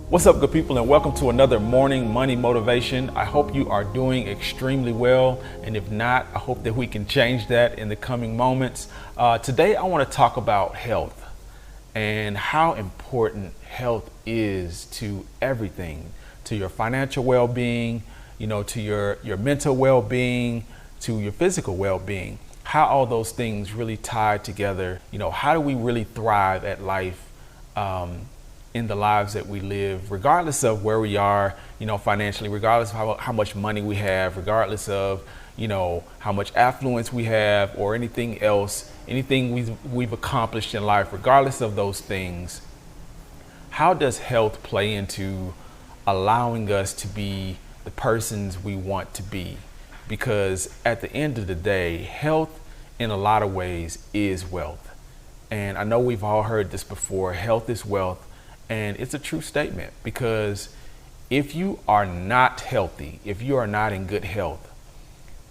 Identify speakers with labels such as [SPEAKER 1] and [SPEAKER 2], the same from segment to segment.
[SPEAKER 1] What's up, good people, and welcome to another morning money motivation. I hope you are doing extremely well, and if not, I hope that we can change that in the coming moments. Today, I want to talk about health and how important health is to everything, to your financial well-being, to your mental well-being, to your physical well-being. How all those things really tie together. How do we really thrive at life? In the lives that we live, regardless of where we are, financially, regardless of how much money we have, regardless of, how much affluence we have or anything else, anything we've accomplished in life, regardless of those things, how does health play into allowing us to be the persons we want to be? Because at the end of the day, health in a lot of ways is wealth. And I know we've all heard this before, health is wealth. And it's a true statement, because if you are not healthy, if you are not in good health,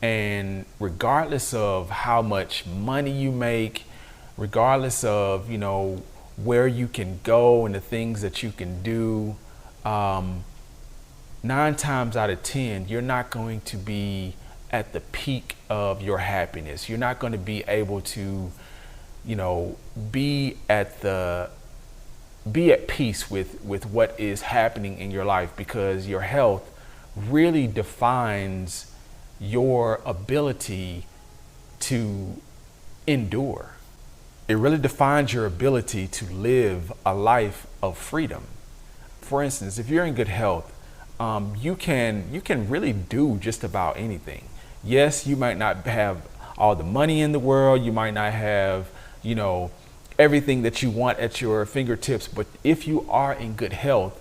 [SPEAKER 1] and regardless of how much money you make, regardless of, where you can go and the things that you can do, 9 times out of 10, you're not going to be at the peak of your happiness. You're not going to be able to, be at peace with what is happening in your life, because your health really defines your ability to endure. It really defines your ability to live a life of freedom. For instance, if you're in good health, you can really do just about anything. Yes, you might not have all the money in the world. You might not have, everything that you want at your fingertips. But if you are in good health,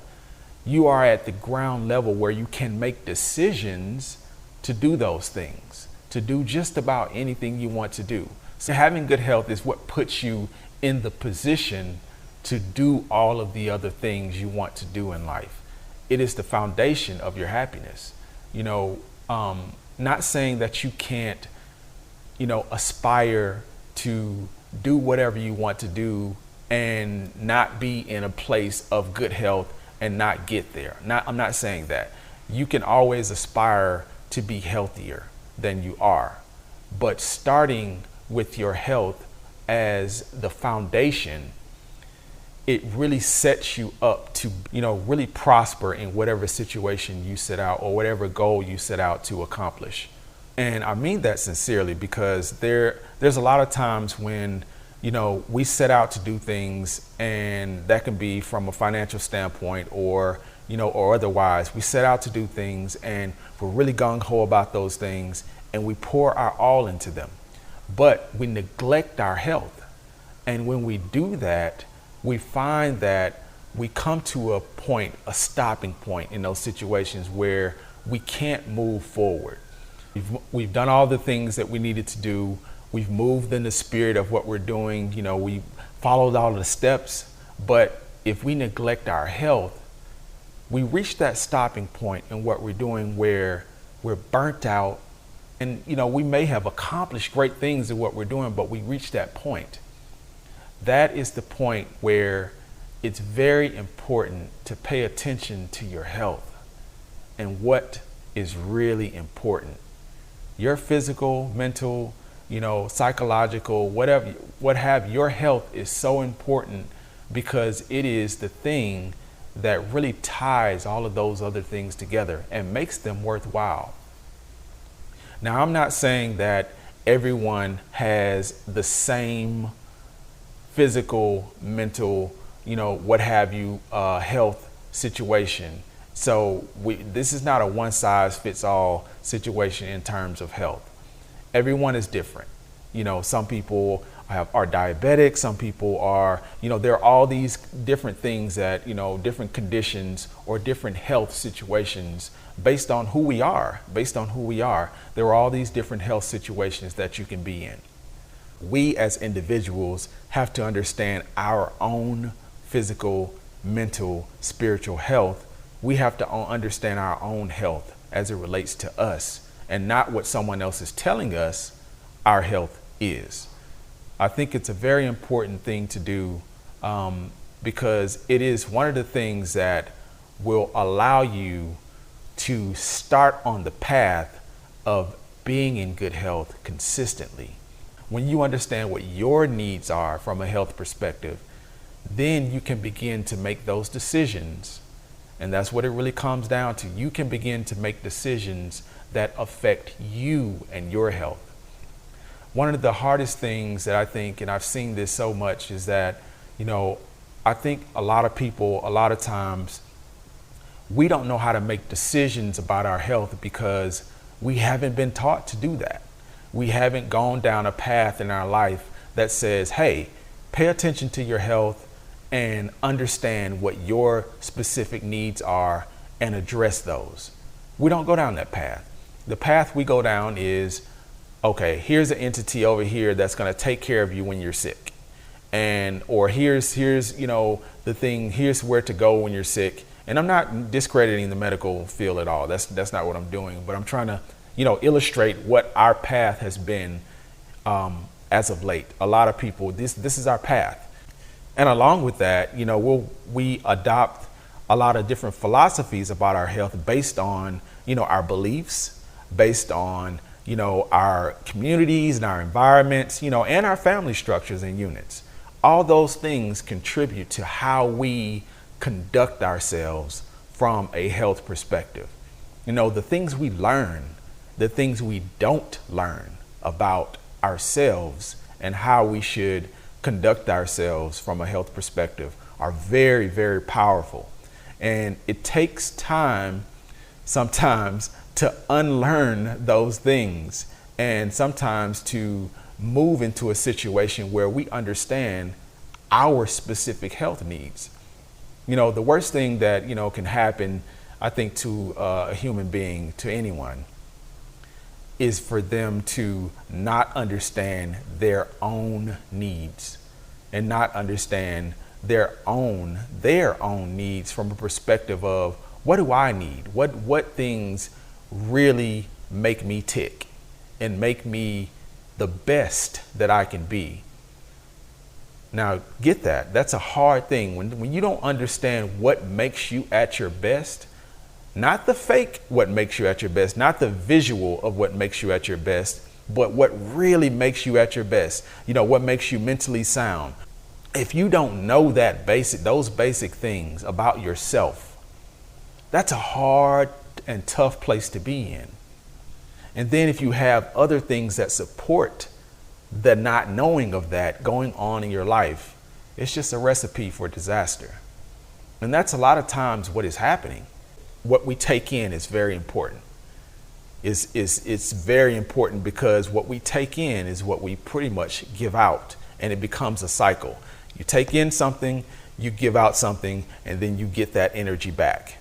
[SPEAKER 1] you are at the ground level where you can make decisions to do those things, to do just about anything you want to do. So having good health is what puts you in the position to do all of the other things you want to do in life. It is the foundation of your happiness. Not saying that you can't, aspire to do whatever you want to do and not be in a place of good health and not get there. I'm not saying that. You can always aspire to be healthier than you are, but starting with your health as the foundation, it really sets you up to, really prosper in whatever situation you set out or whatever goal you set out to accomplish. And I mean that sincerely, because there's a lot of times when, we set out to do things, and that can be from a financial standpoint or otherwise. We set out to do things and we're really gung-ho about those things, and we pour our all into them. But we neglect our health. And when we do that, we find that we come to a stopping point in those situations where we can't move forward. We've done all the things that we needed to do. We've moved in the spirit of what we're doing. We followed all the steps. But if we neglect our health, we reach that stopping point in what we're doing where we're burnt out. And, we may have accomplished great things in what we're doing, but we reach that point. That is the point where it's very important to pay attention to your health and what is really important. Your physical, mental, psychological, what have your health is so important, because it is the thing that really ties all of those other things together and makes them worthwhile. Now, I'm not saying that everyone has the same physical, mental, what have you, health situation. So this is not a one size fits all situation in terms of health. Everyone is different. Some people are diabetic. Some people are, there are all these different things that, different conditions or different health situations based on who we are. There are all these different health situations that you can be in. We as individuals have to understand our own physical, mental, spiritual health. We have to understand our own health as it relates to us, and not what someone else is telling us our health is. I think it's a very important thing to do, because it is one of the things that will allow you to start on the path of being in good health consistently. When you understand what your needs are from a health perspective, then you can begin to make those decisions. And that's what it really comes down to. You can begin to make decisions that affect you and your health. One of the hardest things that I think, and I've seen this so much, is that, I think a lot of people, a lot of times, we don't know how to make decisions about our health because we haven't been taught to do that. We haven't gone down a path in our life that says, hey, pay attention to your health and understand what your specific needs are and address those. We don't go down that path. The path we go down is, okay, here's an entity over here that's going to take care of you when you're sick. Or here's the thing, here's where to go when you're sick. And I'm not discrediting the medical field at all. That's not what I'm doing, but I'm trying to, illustrate what our path has been as of late. A lot of people, this is our path. And along with that, we adopt a lot of different philosophies about our health based on, our beliefs, based on, our communities and our environments, and our family structures and units. All those things contribute to how we conduct ourselves from a health perspective. The things we learn, the things we don't learn about ourselves and how we should conduct ourselves from a health perspective are very, very powerful. And it takes time sometimes to unlearn those things, and sometimes to move into a situation where we understand our specific health needs. The worst thing that, can happen, I think, to a human being, to anyone, is for them to not understand their own needs and not understand their own needs from a perspective of, what do I need? What things really make me tick and make me the best that I can be? Now, get that. That's a hard thing. When you don't understand what makes you at your best, not the fake what makes you at your best, not the visual of what makes you at your best, but what really makes you at your best, what makes you mentally sound. If you don't know those basic things about yourself, that's a hard and tough place to be in. And then if you have other things that support the not knowing of that going on in your life, it's just a recipe for disaster. And that's a lot of times what is happening. What we take in is very important. It's very important because what we take in is what we pretty much give out, and it becomes a cycle. You take in something, you give out something, and then you get that energy back.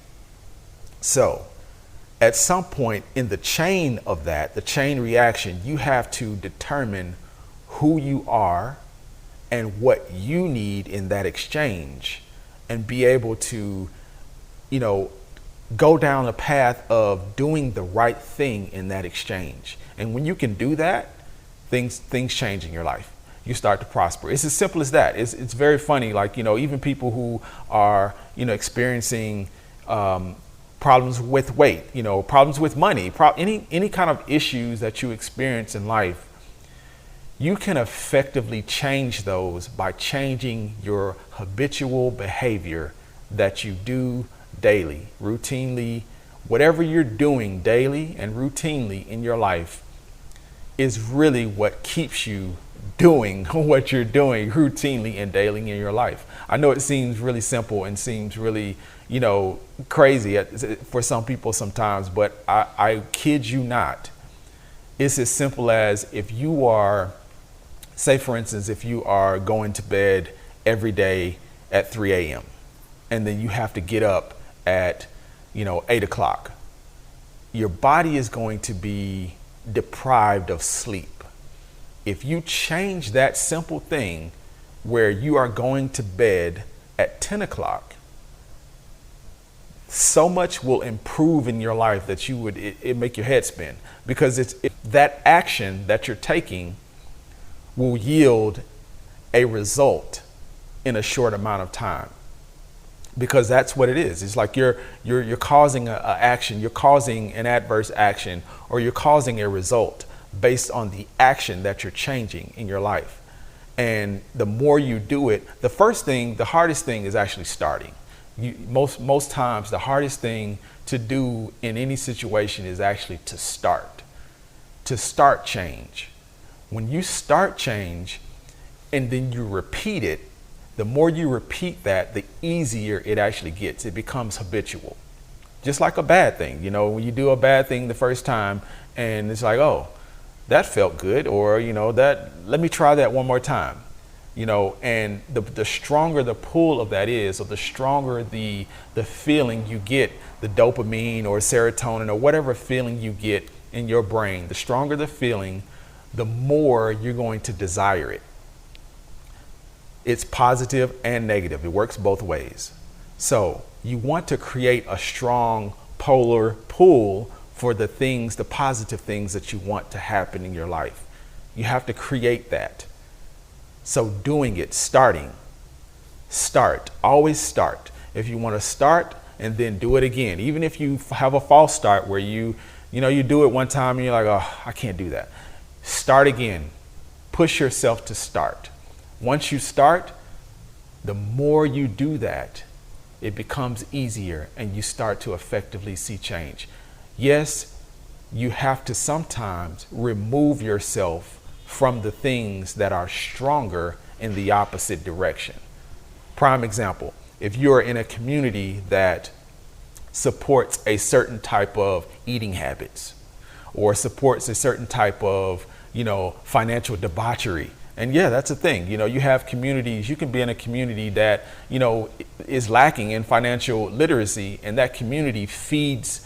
[SPEAKER 1] So at some point in the chain of that, the chain reaction, you have to determine who you are and what you need in that exchange, and be able to, go down a path of doing the right thing in that exchange. And when you can do that, things change in your life. You start to prosper. It's as simple as that. It's very funny. Like, even people who are, experiencing problems with weight, problems with money, any kind of issues that you experience in life, you can effectively change those by changing your habitual behavior that you do daily, routinely. Whatever you're doing daily and routinely in your life is really what keeps you doing what you're doing routinely and daily in your life. I know it seems really simple and seems really, crazy for some people sometimes, but I kid you not. It's as simple as, if you are, say for instance, if you are going to bed every day at 3 a.m. and then you have to get up at 8 o'clock, your body is going to be deprived of sleep. If you change that simple thing where you are going to bed at 10 o'clock, so much will improve in your life that it make your head spin, because that action that you're taking will yield a result in a short amount of time. because that's what it is. It's like you're causing a action, you're causing an adverse action, or you're causing a result based on the action that you're changing in your life. And the more you do it, the hardest thing is actually starting. Most times the hardest thing to do in any situation is actually to start change. When you start change and then you repeat it, the more you repeat that, the easier it actually gets. It becomes habitual. Just like a bad thing. When you do a bad thing the first time and it's like, oh, that felt good, or, let me try that one more time. And the stronger the pull of that is, or the stronger the feeling you get, the dopamine or serotonin or whatever feeling you get in your brain, the stronger the feeling, the more you're going to desire it. It's positive and negative. It works both ways. So you want to create a strong polar pull for the positive things that you want to happen in your life. You have to create that. So doing it, always start. If you want to start and then do it again, even if you have a false start where you do it one time and you're like, oh, I can't do that. Start again. Push yourself to start. Once you start, the more you do that, it becomes easier and you start to effectively see change. Yes, you have to sometimes remove yourself from the things that are stronger in the opposite direction. Prime example, if you're in a community that supports a certain type of eating habits or supports a certain type of, financial debauchery. And yeah, that's a thing. You have communities, you can be in a community that, is lacking in financial literacy, and that community feeds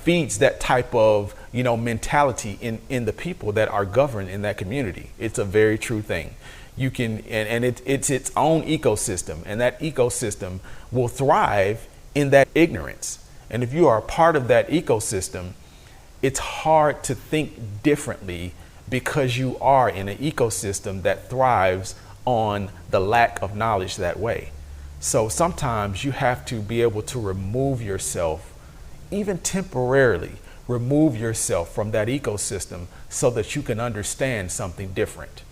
[SPEAKER 1] that type of, mentality in the people that are governed in that community. It's a very true thing. You can, and it's its own ecosystem, and that ecosystem will thrive in that ignorance. And if you are a part of that ecosystem, it's hard to think differently because you are in an ecosystem that thrives on the lack of knowledge that way. So sometimes you have to be able to remove yourself, even temporarily, remove yourself from that ecosystem so that you can understand something different.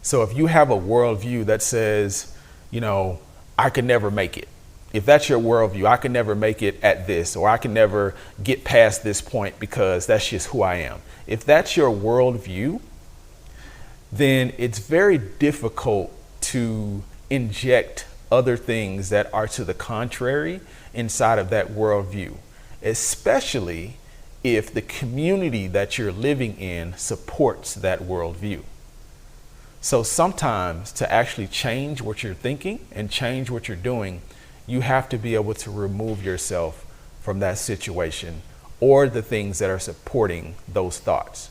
[SPEAKER 1] So if you have a worldview that says, I could never make it. If that's your worldview, I can never make it at this, or I can never get past this point because that's just who I am. If that's your worldview, then it's very difficult to inject other things that are to the contrary inside of that worldview, especially if the community that you're living in supports that worldview. So sometimes to actually change what you're thinking and change what you're doing, you have to be able to remove yourself from that situation or the things that are supporting those thoughts.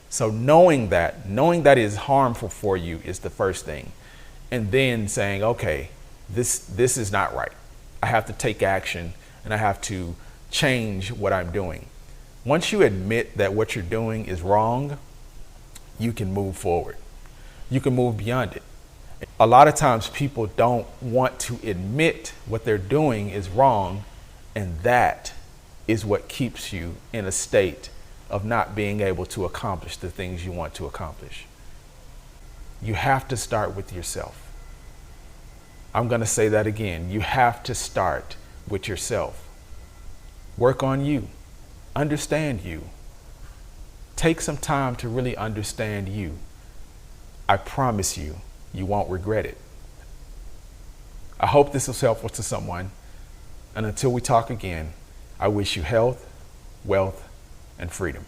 [SPEAKER 1] So knowing that is harmful for you is the first thing. And then saying, okay, this is not right. I have to take action and I have to change what I'm doing. Once you admit that what you're doing is wrong, you can move forward. You can move beyond it. A lot of times people don't want to admit what they're doing is wrong, and that is what keeps you in a state of not being able to accomplish the things you want to accomplish. You have to start with yourself. I'm going to say that again. You have to start with yourself. Work on you. Understand you. Take some time to really understand you. I promise you, you won't regret it. I hope this was helpful to someone. And until we talk again, I wish you health, wealth, and freedom.